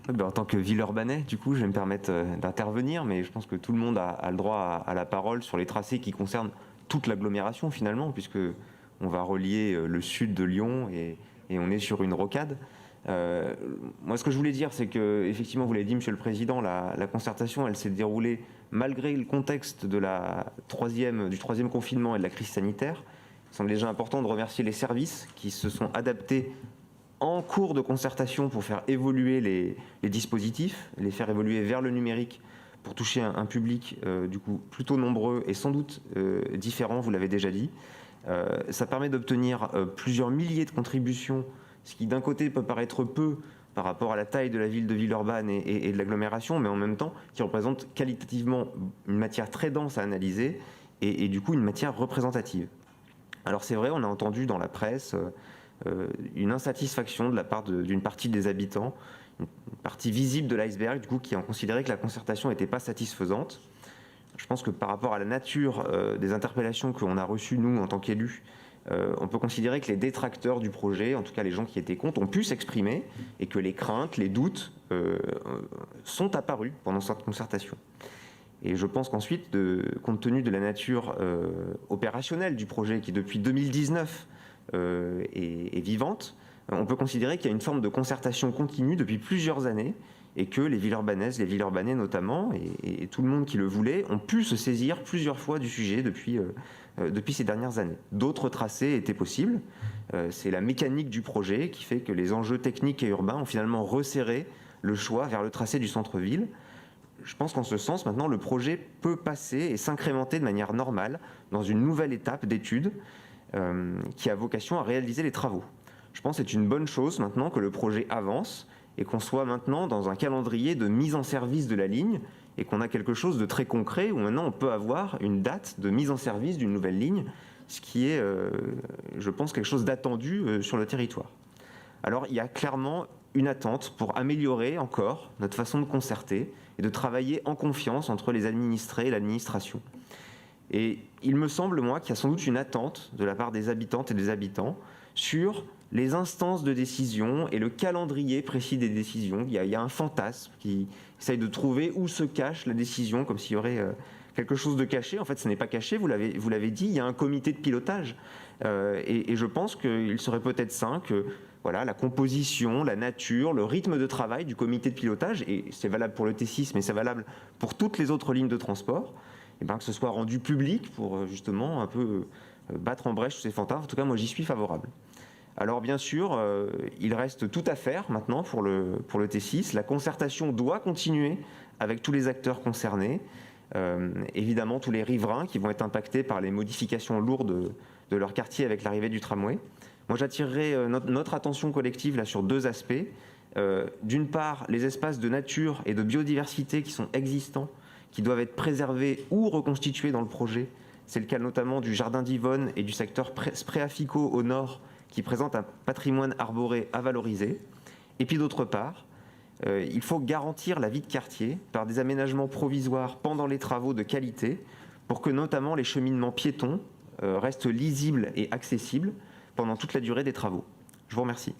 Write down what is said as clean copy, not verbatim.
En tant que Villeurbanais, du coup, je vais me permettre d'intervenir, mais je pense que tout le monde a le droit à la parole sur les tracés qui concernent toute l'agglomération finalement, puisque on va relier le sud de Lyon et on est sur une rocade. Moi, ce que je voulais dire, c'est que, effectivement, vous l'avez dit, Monsieur le Président, la concertation, elle s'est déroulée malgré le contexte du troisième confinement et de la crise sanitaire. Il semble déjà important de remercier les services qui se sont adaptés en cours de concertation pour faire évoluer les dispositifs, les faire évoluer vers le numérique pour toucher un public du coup plutôt nombreux et sans doute différent, vous l'avez déjà dit. Ça permet d'obtenir plusieurs milliers de contributions, ce qui d'un côté peut paraître peu par rapport à la taille de la ville de Villeurbanne et de l'agglomération, mais en même temps qui représente qualitativement une matière très dense à analyser et du coup une matière représentative. Alors c'est vrai, on a entendu dans la presse une insatisfaction de la part d'une partie des habitants, une partie visible de l'iceberg, du coup, qui ont considéré que la concertation n'était pas satisfaisante. Je pense que par rapport à la nature des interpellations qu'on a reçues, nous, en tant qu'élus, on peut considérer que les détracteurs du projet, en tout cas les gens qui étaient contre, ont pu s'exprimer et que les craintes, les doutes sont apparus pendant cette concertation. Et je pense qu'ensuite, compte tenu de la nature opérationnelle du projet qui, depuis 2019, est vivante, on peut considérer qu'il y a une forme de concertation continue depuis plusieurs années et que les Villeurbanaises, les Villeurbanais notamment, et tout le monde qui le voulait, ont pu se saisir plusieurs fois du sujet depuis ces dernières années. D'autres tracés étaient possibles. C'est la mécanique du projet qui fait que les enjeux techniques et urbains ont finalement resserré le choix vers le tracé du centre-ville. Je pense qu'en ce sens, maintenant, le projet peut passer et s'incrémenter de manière normale dans une nouvelle étape d'étude qui a vocation à réaliser les travaux. Je pense que c'est une bonne chose maintenant que le projet avance et qu'on soit maintenant dans un calendrier de mise en service de la ligne et qu'on a quelque chose de très concret où maintenant on peut avoir une date de mise en service d'une nouvelle ligne, ce qui est, je pense, quelque chose d'attendu sur le territoire. Alors il y a clairement une attente pour améliorer encore notre façon de concerter et de travailler en confiance entre les administrés et l'administration. Et il me semble, moi, qu'il y a sans doute une attente de la part des habitantes et des habitants sur les instances de décision et le calendrier précis des décisions. Il y a un fantasme qui essaye de trouver où se cache la décision, comme s'il y aurait quelque chose de caché. En fait, ce n'est pas caché, vous l'avez dit, il y a un comité de pilotage. Et je pense qu'il serait peut-être sain que voilà, la composition, la nature, le rythme de travail du comité de pilotage, et c'est valable pour le T6, mais c'est valable pour toutes les autres lignes de transport, et bien que ce soit rendu public pour justement un peu battre en brèche tous ces fantasmes. En tout cas, moi, j'y suis favorable. Alors bien sûr, il reste tout à faire maintenant pour le T6. La concertation doit continuer avec tous les acteurs concernés. Évidemment, tous les riverains qui vont être impactés par les modifications lourdes de leur quartier avec l'arrivée du tramway. Moi, j'attirerai notre attention collective là, sur deux aspects. D'une part, les espaces de nature et de biodiversité qui sont existants, qui doivent être préservés ou reconstitués dans le projet. C'est le cas notamment du jardin d'Yvonne et du secteur Spréafico au nord, qui présentent un patrimoine arboré à valoriser. Et puis d'autre part, il faut garantir la vie de quartier par des aménagements provisoires pendant les travaux de qualité pour que notamment les cheminements piétons restent lisibles et accessibles pendant toute la durée des travaux. Je vous remercie.